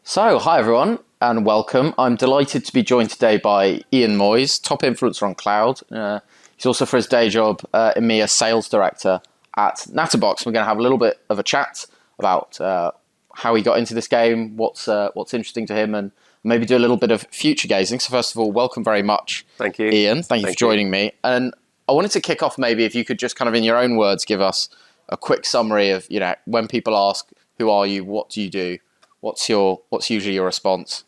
So, hi everyone, and welcome. I'm delighted to be joined today by Ian Moyse, top influencer on cloud. He's also, for his day job, EMEA Sales Director at Natterbox. We're going to have a little bit of a chat about how he got into this game, what's interesting to him, and maybe do a little bit of future gazing. So, first of all, welcome very much, Thank you, Ian. Thank you for joining me. And I wanted to kick off, maybe if you could just kind of, in your own words, give us a quick summary of, when people ask, "Who are you? What do you do?" What's usually your response?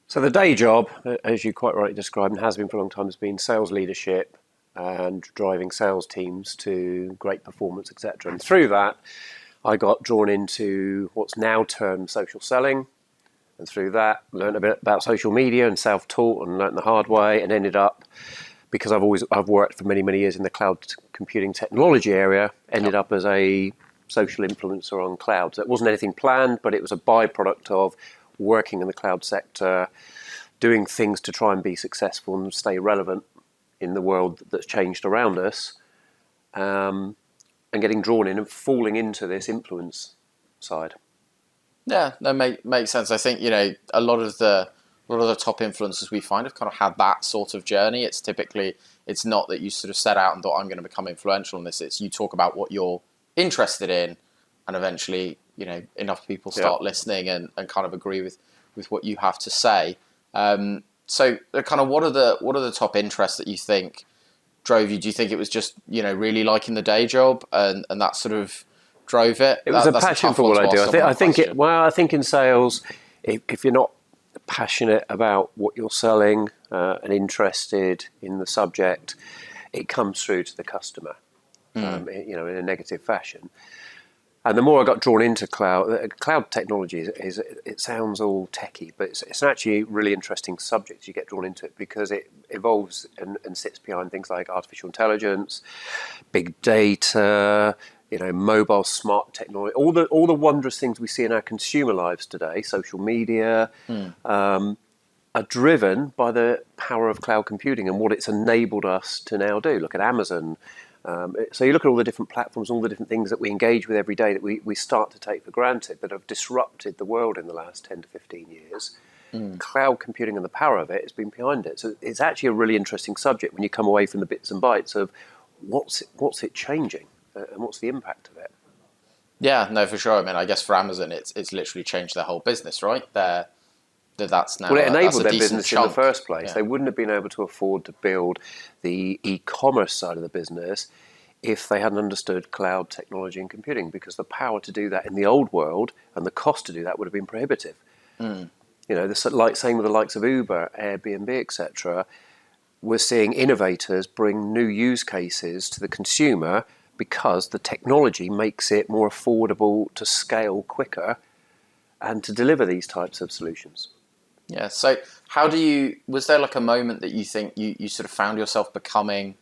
So the day job, as you quite rightly described, and has been for a long time, has been sales leadership and driving sales teams to great performance, etc. And through that, I got drawn into what's now termed social selling. And through that, learned a bit about social media and self-taught and learned the hard way, and ended up, because I've worked for many years in the cloud computing technology area, ended up as a social influencer on cloud. So it wasn't anything planned, but it was a byproduct of working in the cloud sector, doing things to try and be successful and stay relevant in the world that's changed around us, and getting drawn in and falling into this influence side. Yeah, that makes sense. I think a lot of the top influencers we find have kind of had that sort of journey. It's not that you sort of set out and thought, I'm going to become influential in this. It's you talk about what you're interested in, and eventually enough people start listening and kind of agree with what you have to say. So kind of what are the top interests that you think drove you? Do you think it was just really liking the day job and that sort of drove it? It was a passion for what I do. I think in sales, if you're not passionate about what you're selling and interested in the subject, it comes through to the customer. In a negative fashion. And the more I got drawn into cloud technology, it sounds all techie, but it's actually a really interesting subject. You get drawn into it because it evolves and sits behind things like artificial intelligence, big data, mobile smart technology, all the wondrous things we see in our consumer lives today, social media, are driven by the power of cloud computing and what it's enabled us to now do. Look at Amazon. So you look at all the different platforms, all the different things that we engage with every day that we start to take for granted, that have disrupted the world in the last 10 to 15 years. Cloud computing and the power of it has been behind it. So it's actually a really interesting subject when you come away from the bits and bytes of what's it changing and what's the impact of it. Yeah, no, for sure. I mean, I guess for Amazon, it's literally changed their whole business, right? That's now. Well, it enabled their business in the first place. Yeah. They wouldn't have been able to afford to build the e-commerce side of the business if they hadn't understood cloud technology and computing, because the power to do that in the old world and the cost to do that would have been prohibitive. Same with the likes of Uber, Airbnb, etc. We're seeing innovators bring new use cases to the consumer because the technology makes it more affordable to scale quicker and to deliver these types of solutions. Yeah. So was there like a moment that you think you sort of found yourself becoming,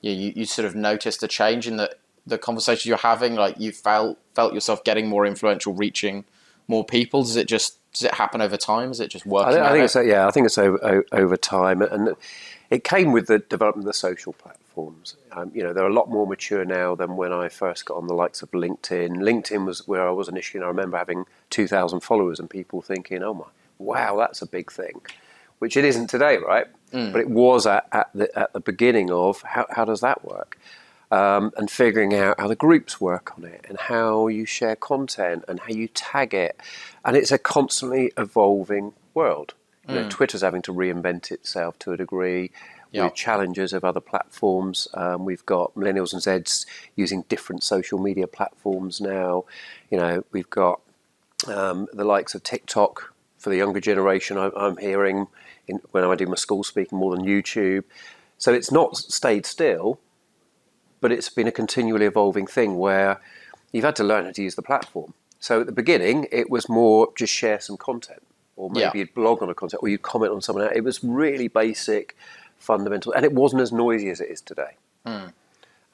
you sort of noticed a change in the conversations you're having, like you felt yourself getting more influential, reaching more people? Does it happen over time? Is it just working? I think it's over time. And it came with the development of the social platforms. They're a lot more mature now than when I first got on the likes of LinkedIn. LinkedIn was where I was initially, and I remember having 2,000 followers and people thinking, oh my, wow, that's a big thing, which it isn't today, right? But it was at the beginning of how does that work, and figuring out how the groups work on it and how you share content and how you tag it, and it's a constantly evolving world. Twitter's having to reinvent itself to a degree with challenges of other platforms. We've got millennials and Zeds using different social media platforms now. We've got the likes of TikTok. For the younger generation, I'm hearing when I do my school speaking more than YouTube. So it's not stayed still, but it's been a continually evolving thing where you've had to learn how to use the platform. So at the beginning, it was more just share some content, or maybe you'd blog on a content, or you'd comment on someone else. It was really basic, fundamental, and it wasn't as noisy as it is today. And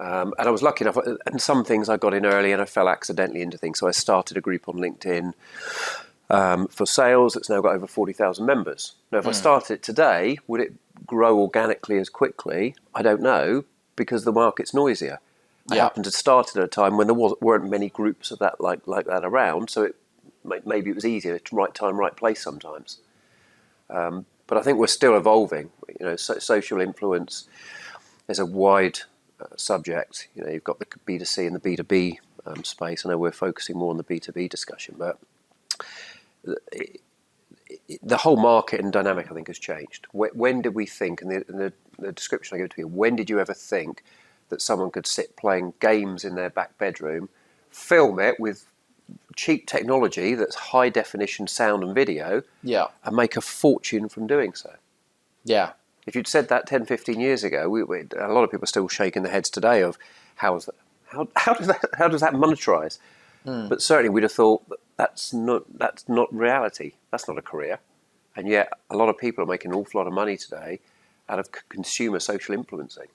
I was lucky enough, and some things I got in early and I fell accidentally into things. So I started a group on LinkedIn for sales. It's now got over 40,000 members. Now, if I started it today, would it grow organically as quickly? I don't know, because the market's noisier. I happened to start at a time when there weren't many groups of that like that around, so maybe it was easier, right time, right place sometimes. But I think we're still evolving. Social influence is a wide subject. You've got the B2C and the B2B space. I know we're focusing more on the B2B discussion, but the whole market and dynamic, I think, has changed. When did we think, and the description I give to you, when did you ever think that someone could sit playing games in their back bedroom, film it with cheap technology that's high definition sound and video, and make a fortune from doing so? Yeah. If you'd said that 10, 15 years ago, a lot of people are still shaking their heads today of how does that monetize? But certainly we'd have thought that's not reality. That's not a career. And yet a lot of people are making an awful lot of money today out of consumer social influencing.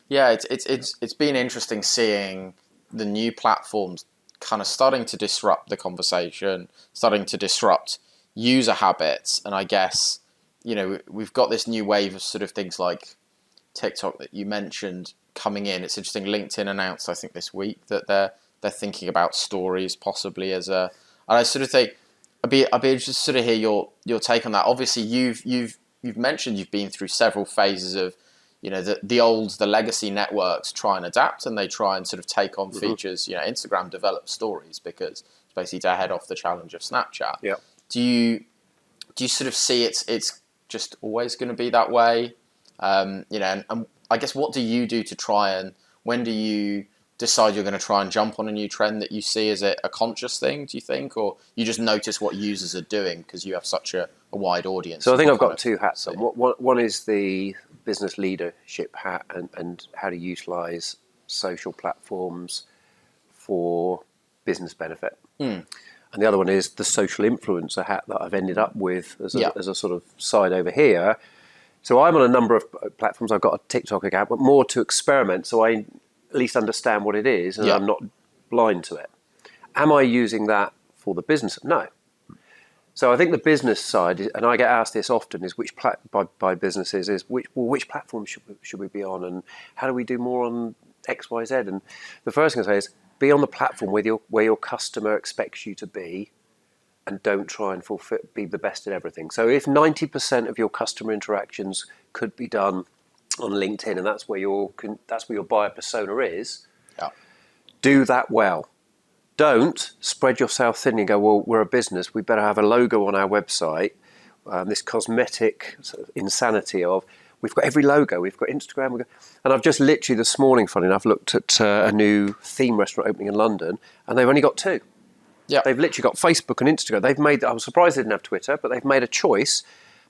Yeah, it's been interesting seeing the new platforms kind of starting to disrupt the conversation, starting to disrupt user habits. And I guess, we've got this new wave of sort of things like TikTok that you mentioned coming in. It's interesting. LinkedIn announced, I think, this week that they're thinking about stories possibly as a. And I sort of think I'd be interested to sort of hear your take on that. Obviously, you've mentioned you've been through several phases of, the legacy networks try and adapt, and they try and sort of take on features. Instagram develops stories because it's basically to head off the challenge of Snapchat. Yeah. Do you sort of see it's just always going to be that way? And I guess what do you do to try and, when do you decide you're going to try and jump on a new trend that you see? Is it a conscious thing, do you think, or you just notice what users are doing because you have such a wide audience? So I think I've got two hats on. One is the business leadership hat and how to utilize social platforms for business benefit. And the other one is the social influencer hat that I've ended up with as a sort of side over here. So I'm on a number of platforms. I've got a TikTok account, but more to experiment, so I at least understand what it is, and I'm not blind to it. Am I using that for the business? No. So I think the business side, and I get asked this often, is by businesses is which platform should we be on, and how do we do more on X, Y, Z? And the first thing I say is be on the platform where your customer expects you to be, and don't try and be the best at everything. So if 90% of your customer interactions could be done on LinkedIn, and that's where your buyer persona is, do that well. Don't spread yourself thin and go, well, we're a business, we better have a logo on our website. This cosmetic sort of insanity of, we've got every logo, we've got Instagram, and I've just literally this morning, funny enough, looked at a new theme restaurant opening in London, and they've only got two. Yeah, they've literally got Facebook and Instagram. I was surprised they didn't have Twitter, but they've made a choice,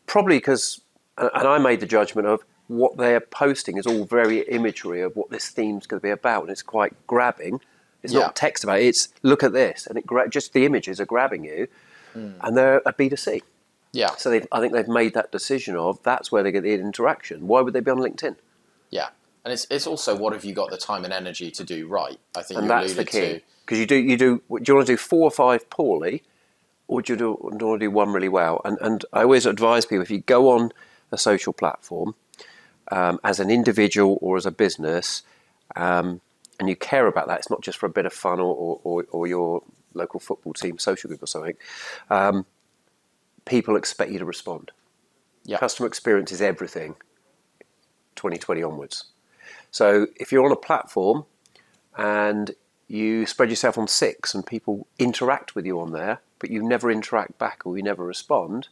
probably because, and I made the judgment of what they're posting is all very imagery of what this theme's going to be about, and it's quite grabbing. It's not text about it, it's look at this, and just the images are grabbing you, and they're a B2C. Yeah. So I think they've made that decision of that's where they get the interaction. Why would they be on LinkedIn? Yeah, and it's also what have you got the time and energy to do right? I think, and that's the key. Because you do you want to do 4 or 5 poorly, or do you want to do one really well? And I always advise people, if you go on a social platform as an individual or as a business, and you care about that, it's not just for a bit of fun or your local football team social group or something. People expect you to respond. Yeah. Customer experience is everything 2020 onwards. So if you're on a platform and you spread yourself on 6 and people interact with you on there, but you never interact back or you never respond,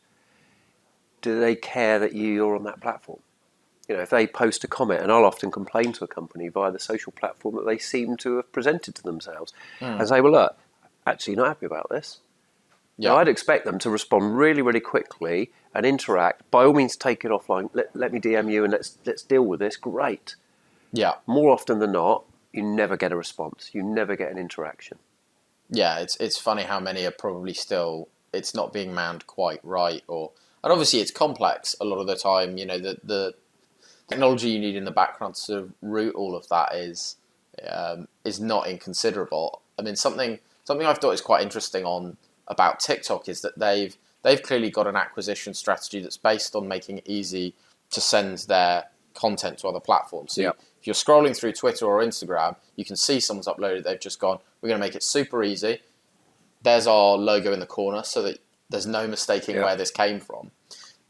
do they care that you're on that platform? If they post a comment, and I'll often complain to a company via the social platform that they seem to have presented to themselves and say, well, look, actually not happy about this. Yeah. Now, I'd expect them to respond really, really quickly and interact. By all means, take it offline. Let me DM you and let's deal with this. Great. Yeah. More often than not, you never get a response. You never get an interaction. Yeah, it's funny how many are probably still, it's not being manned quite right. And obviously it's complex a lot of the time. The technology you need in the background to sort of route all of that is not inconsiderable. I mean, something I've thought is quite interesting about TikTok is that they've clearly got an acquisition strategy that's based on making it easy to send their content to other platforms. So if you're scrolling through Twitter or Instagram, you can see someone's uploaded, they've just gone, we're going to make it super easy. there's our logo in the corner so that there's no mistaking where this came from.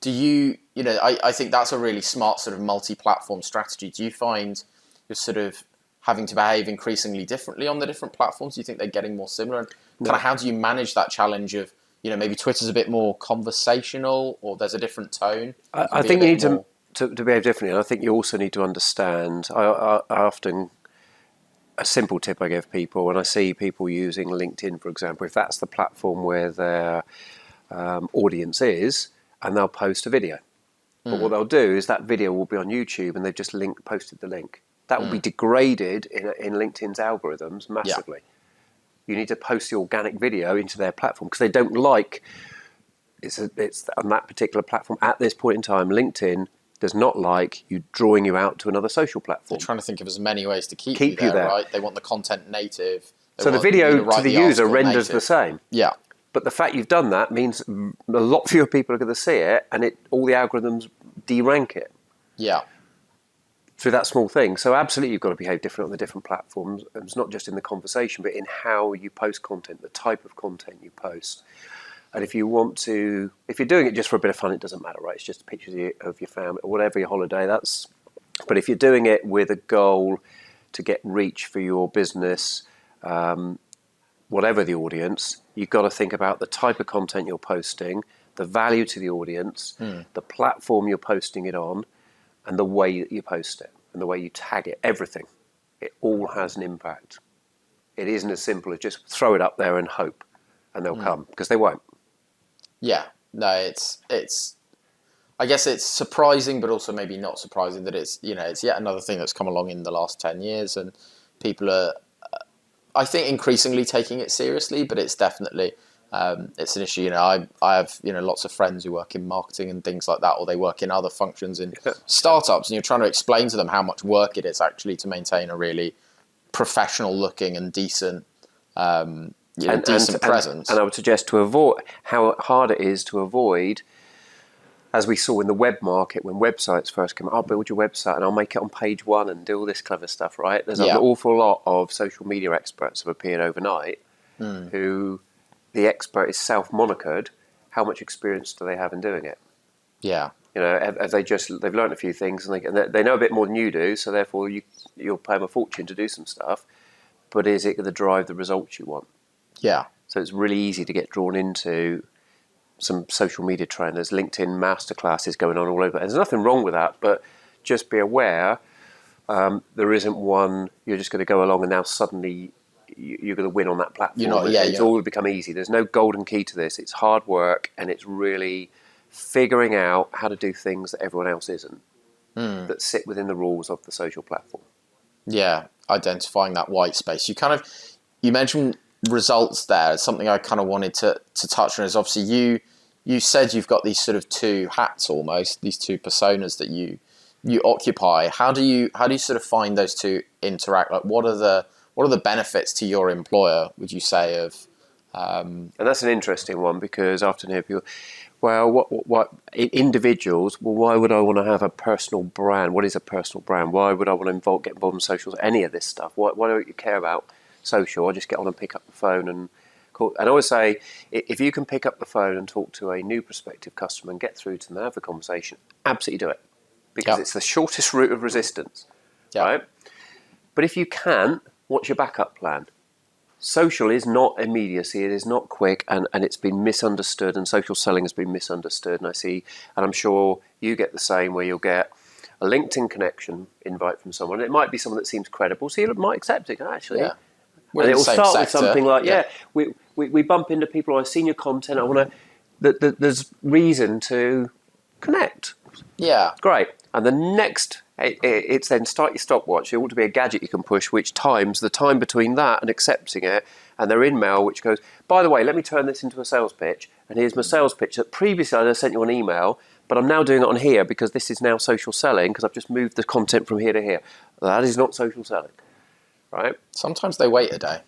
Do you, I think that's a really smart sort of multi-platform strategy. Do you find you're sort of having to behave increasingly differently on the different platforms? Do you think they're getting more similar? And kind of how do you manage that challenge of, maybe Twitter's a bit more conversational or there's a different tone? I think you need to behave differently. And I think you also need to understand, I often, a simple tip I give people when I see people using LinkedIn, for example, if that's the platform where their audience is, and they'll post a video. But what they'll do is that video will be on YouTube and they've just posted the link. That will be degraded in LinkedIn's algorithms massively. You need to post the organic video into their platform because they don't like it's on that particular platform at this point in time. LinkedIn does not like you drawing you out to another social platform. They're trying to think of as many ways to keep you there, right? They want the content native. So the video to the user renders the same. Yeah. But the fact you've done that means a lot fewer people are going to see it, and all the algorithms de-rank it. Yeah. Through that small thing. So absolutely you've got to behave different on the different platforms. It's not just in the conversation, but in how you post content, the type of content you post. And if you're doing it just for a bit of fun, it doesn't matter, right? It's just pictures of your family or whatever, your holiday. But if you're doing it with a goal to get reach for your business, whatever the audience, you've got to think about the type of content you're posting, the value to the audience, the platform you're posting it on, and the way that you post it, and the way you tag it, everything. It all has an impact. It isn't as simple as just throw it up there and hope, and they'll come, because they won't. Yeah, no, it's. I guess it's surprising, but also maybe not surprising that it's yet another thing that's come along in the last 10 years, and people are, I think, increasingly taking it seriously. But it's definitely it's an issue. I have lots of friends who work in marketing and things like that, or they work in other functions in startups, and you're trying to explain to them how much work it is actually to maintain a really professional looking and decent. Decent presence. And I would suggest to avoid how hard it is to avoid, as we saw in the web market when websites first came out, I'll build your website and I'll make it on page one and do all this clever stuff, right? There's an awful lot of social media experts who have appeared overnight who the expert is self-monikered. How much experience do they have in doing it? Yeah. Have they've learned a few things and they know a bit more than you do, so therefore you'll pay them a fortune to do some stuff, but is it going to drive the results you want? Yeah. So it's really easy to get drawn into some social media trend. There's LinkedIn masterclasses going on all over. And there's nothing wrong with that, but just be aware there isn't one you're just going to go along and now suddenly you're going to win on that platform. It's all become easy. There's no golden key to this. It's hard work, and it's really figuring out how to do things that everyone else isn't, that sit within the rules of the social platform. Yeah, identifying that white space. You mentioned results there. Something I kind of wanted to touch on is obviously you said you've got these sort of two hats almost, these two personas that you occupy. How do you sort of find those two interact? Like what are the benefits to your employer, would you say, of and that's an interesting one, because often hear people, well, what individuals, well, why would I want to have a personal brand? What is a personal brand? Why would I want to get involved in socials? Any of this stuff? Why don't you care about social? I just get on and pick up the phone and call. And I always say, if you can pick up the phone and talk to a new prospective customer and get through to them and have a conversation, absolutely do it, because it's the shortest route of resistance, right? But if you can't, what's your backup plan? Social is not immediacy, it is not quick, and it's been misunderstood, and social selling has been misunderstood. And I'm sure you get the same, where you'll get a LinkedIn connection invite from someone. It might be someone that seems credible, so you might accept it, actually. Yeah. And it will start with something like, we bump into people, I seen your content, I want to, there's reason to connect. Yeah. Great. And the next, it's then start your stopwatch. There ought to be a gadget you can push which times the time between that and accepting it, and their in-mail which goes, by the way, let me turn this into a sales pitch, and here's my sales pitch that previously I sent you an email, but I'm now doing it on here because this is now social selling because I've just moved the content from here to here. That is not social selling. Right? Sometimes they wait a day.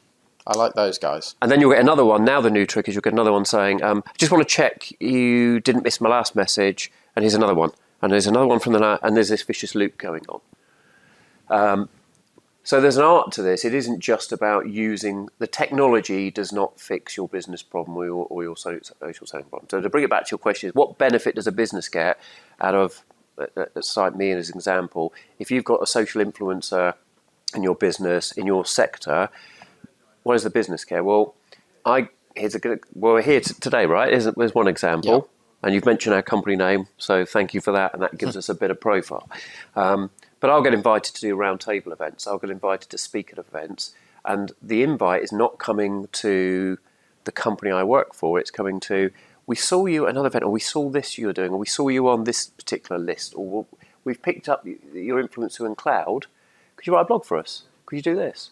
I like those guys. And then you'll get another one. Now the new trick is you'll get another one saying, just want to check you didn't miss my last message, and here's another one. And there's another one from and there's this vicious loop going on. So there's an art to this. It isn't just about using the technology. Does not fix your business problem or your social selling problem. So to bring it back to your question, is what benefit does a business get out of, cite me as an example, if you've got a social influencer in your business, in your sector, what does the business care? Well, we're here today, right? There's one example. Yeah. And you've mentioned our company name, so thank you for that, and that gives us a bit of profile. But I'll get invited to do roundtable events. I'll get invited to speak at events, and the invite is not coming to the company I work for. It's coming to, we saw you at another event, or we saw this you were doing, or we saw you on this particular list, or we've picked up your influencer in cloud. Could you write a blog for us? Could you do this?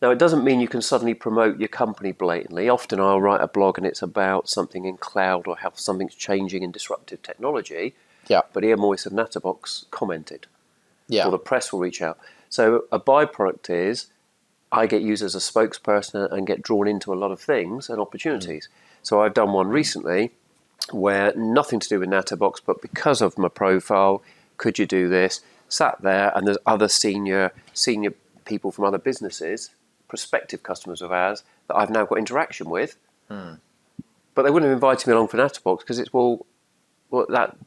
Now, it doesn't mean you can suddenly promote your company blatantly. Often I'll write a blog and it's about something in cloud or how something's changing in disruptive technology. Yeah. But Ian Moyse of Natterbox commented. Yeah. Or the press will reach out. So a byproduct is I get used as a spokesperson and get drawn into a lot of things and opportunities. So I've done one recently where nothing to do with Natterbox, but because of my profile, could you do this? Sat there, and there's other senior people from other businesses, prospective customers of ours, that I've now got interaction with. But they wouldn't have invited me along for Natterbox because it's,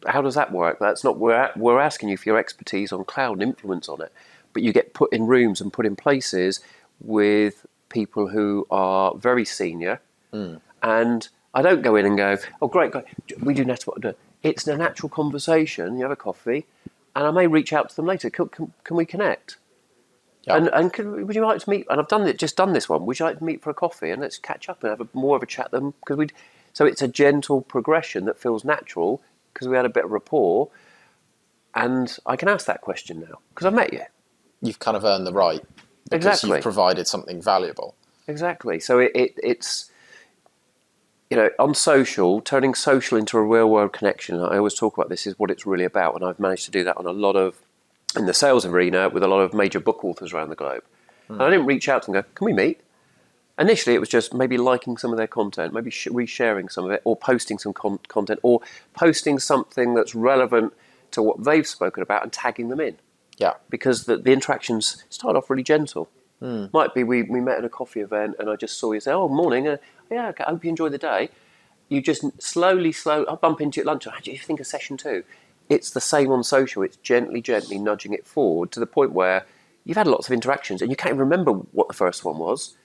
how does that work? That's not, we're asking you for your expertise on cloud and influence on it. But you get put in rooms and put in places with people who are very senior. And I don't go in and go, oh, great, we do Natterbox. It's a natural conversation. You have a coffee. And I may reach out to them later. Can we connect? Yeah. And would you like to meet? And I've just done this one. Would you like to meet for a coffee and let's catch up and have more of a chat than because so it's a gentle progression that feels natural because we had a bit of rapport, and I can ask that question now because I've met you. You've kind of earned the right because exactly. You've provided something valuable. Exactly. So it's on social, turning social into a real world connection. I always talk about this is what it's really about, and I've managed to do that on a lot of. In the sales arena with a lot of major book authors around the globe. And I didn't reach out to them and go, can we meet? Initially, it was just maybe liking some of their content, maybe resharing some of it, or posting some content, or posting something that's relevant to what they've spoken about and tagging them in. Yeah. Because the interactions start off really gentle. Might be we met at a coffee event and I just saw you say, oh, morning, yeah, okay, I hope you enjoy the day. You just slowly, I'll bump into you at lunch. How do you think of session 2? It's the same on social. It's gently nudging it forward to the point where you've had lots of interactions and you can't even remember what the first one was.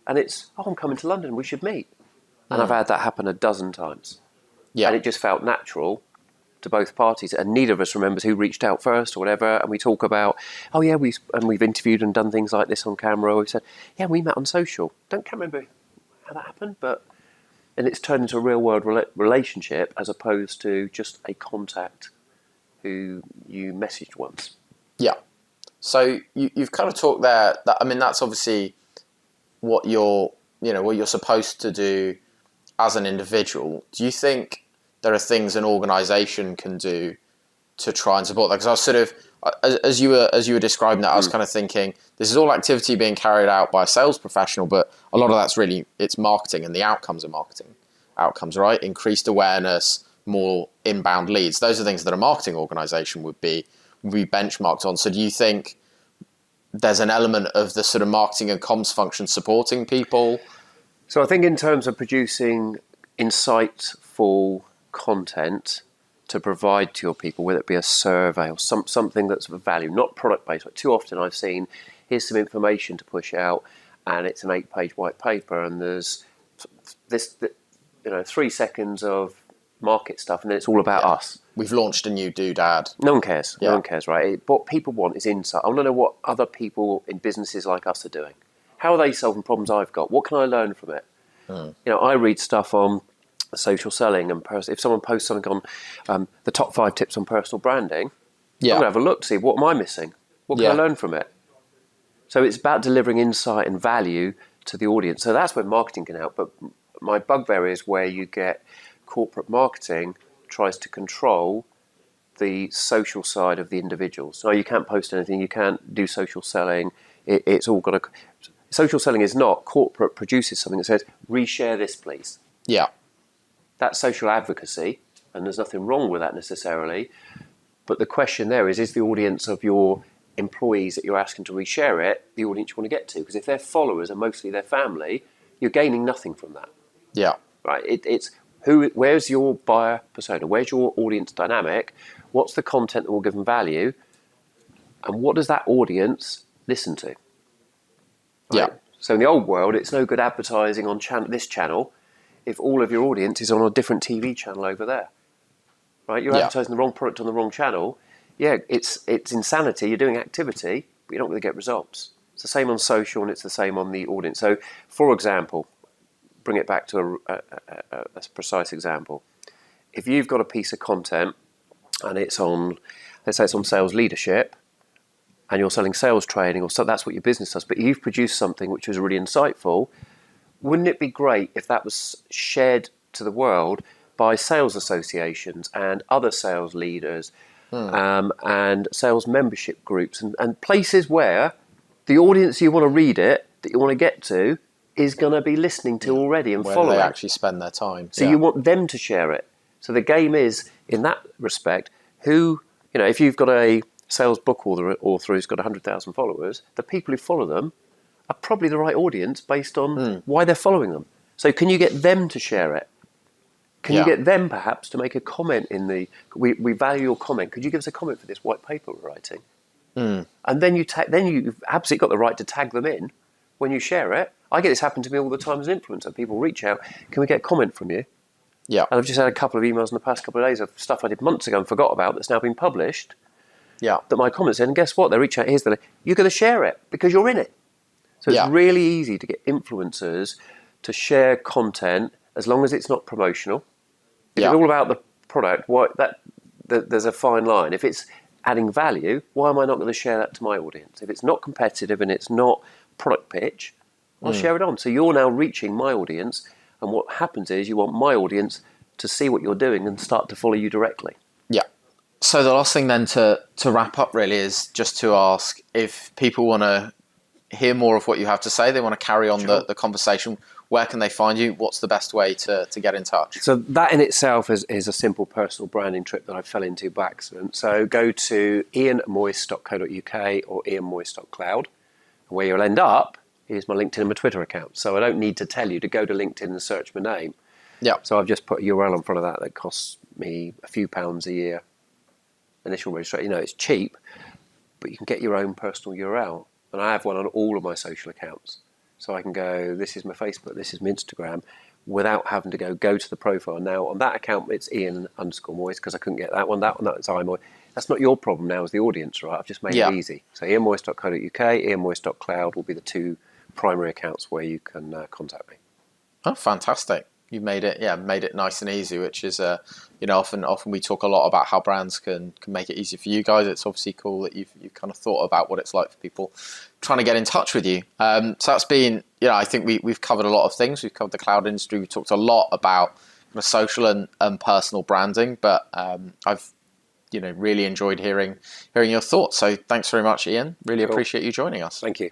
And it's, oh, I'm coming to London, we should meet. And I've had that happen a dozen times. Yeah. And it just felt natural to both parties. And neither of us remembers who reached out first or whatever. And we talk about, oh yeah, we've interviewed and done things like this on camera. We've said, yeah, we met on social. Can't remember how that happened, and it's turned into a real world relationship as opposed to just a contact who you messaged once. Yeah. So you've kind of talked there. That's obviously what you're supposed to do as an individual. Do you think there are things an organisation can do to try and support that? Because I was sort of, as you were describing that, I was kind of thinking this is all activity being carried out by a sales professional, but a lot of that's really it's marketing, and the outcomes are marketing outcomes, right? Increased awareness, more inbound leads. Those are things that a marketing organisation would be benchmarked on. So do you think there's an element of the sort of marketing and comms function supporting people? So I think in terms of producing insightful content to provide to your people, whether it be a survey or something that's of value, not product-based. But too often I've seen, here's some information to push out, and it's an 8-page white paper, and there's this 3 seconds of market stuff, and then it's all about us. We've launched a new doodad. No one cares. Yeah. No one cares, right? What people want is insight. I want to know what other people in businesses like us are doing. How are they solving problems I've got? What can I learn from it? I read stuff on social selling, and if someone posts something on the top 5 tips on personal branding, I'm going to have a look to see what am I missing? What can I learn from it? So it's about delivering insight and value to the audience. So that's where marketing can help. But my bugbear is where you get corporate marketing tries to control the social side of the individuals. No, you can't post anything. You can't do social selling. It's all got to... Social selling is not corporate produces something that says, reshare this, please. Yeah. That's social advocacy, and there's nothing wrong with that necessarily. But the question there is the audience of your employees that you're asking to reshare it, the audience you want to get to. Because if their followers are mostly their family, you're gaining nothing from that. Yeah. Right? It's where's your buyer persona? Where's your audience dynamic? What's the content that will give them value? And what does that audience listen to? Right? Yeah. So in the old world, it's no good advertising on this channel if all of your audience is on a different TV channel over there. Right? You're advertising the wrong product on the wrong channel. Yeah, it's insanity. You're doing activity, but you're not going to get results. It's the same on social, and it's the same on the audience. So, for example, bring it back to a precise example. If you've got a piece of content and it's on, let's say it's on sales leadership, and you're selling sales training, or so that's what your business does, but you've produced something which was really insightful, wouldn't it be great if that was shared to the world by sales associations and other sales leaders and sales membership groups and places where the audience you want to read it, that you want to get to, is going to be listening to already and where following. they actually spend their time. So you want them to share it. So the game is, in that respect, if you've got a sales book author who's got 100,000 followers, the people who follow them are probably the right audience based on why they're following them. So can you get them to share it? Can you get them perhaps to make a comment we value your comment. Could you give us a comment for this white paper we're writing? And then you've absolutely got the right to tag them in when you share it. I get this happen to me all the time as an influencer. People reach out, can we get a comment from you? Yeah. And I've just had a couple of emails in the past couple of days of stuff I did months ago and forgot about that's now been published. Yeah. That my comments in, and guess what? They reach out, you're going to share it because you're in it. So it's really easy to get influencers to share content as long as it's not promotional. If it's all about the product, there's a fine line. If it's adding value, why am I not going to share that to my audience? If it's not competitive and it's not product pitch, I'll share it on. So you're now reaching my audience, and what happens is you want my audience to see what you're doing and start to follow you directly. Yeah. So the last thing then to wrap up really is just to ask, if people want to hear more of what you have to say, they want to carry on the conversation, where can they find you? What's the best way to get in touch? So that in itself is a simple personal branding trip that I fell into by accident. So go to ianmoyse.co.uk or ianmoyse.cloud. And where you'll end up is my LinkedIn and my Twitter account. So I don't need to tell you to go to LinkedIn and search my name. Yeah. So I've just put a URL in front of that costs me a few pounds a year. Initial registration, it's cheap, but you can get your own personal URL. And I have one on all of my social accounts. So I can go, this is my Facebook, this is my Instagram, without having to go to the profile. Now, on that account, it's Ian_Moyse, because I couldn't get that one. That's iMoyse. That's not your problem now as the audience, right? I've just made it easy. So ianmoyse.co.uk, ianmoyse.cloud will be the two primary accounts where you can contact me. Oh, fantastic. You made it nice and easy, which is, often we talk a lot about how brands can make it easy for you guys. It's obviously cool that you've kind of thought about what it's like for people trying to get in touch with you. So that's been, I think we've covered a lot of things. We've covered the cloud industry. We've talked a lot about social and personal branding, but I've, really enjoyed hearing your thoughts. So thanks very much, Ian. Really appreciate you joining us. Thank you.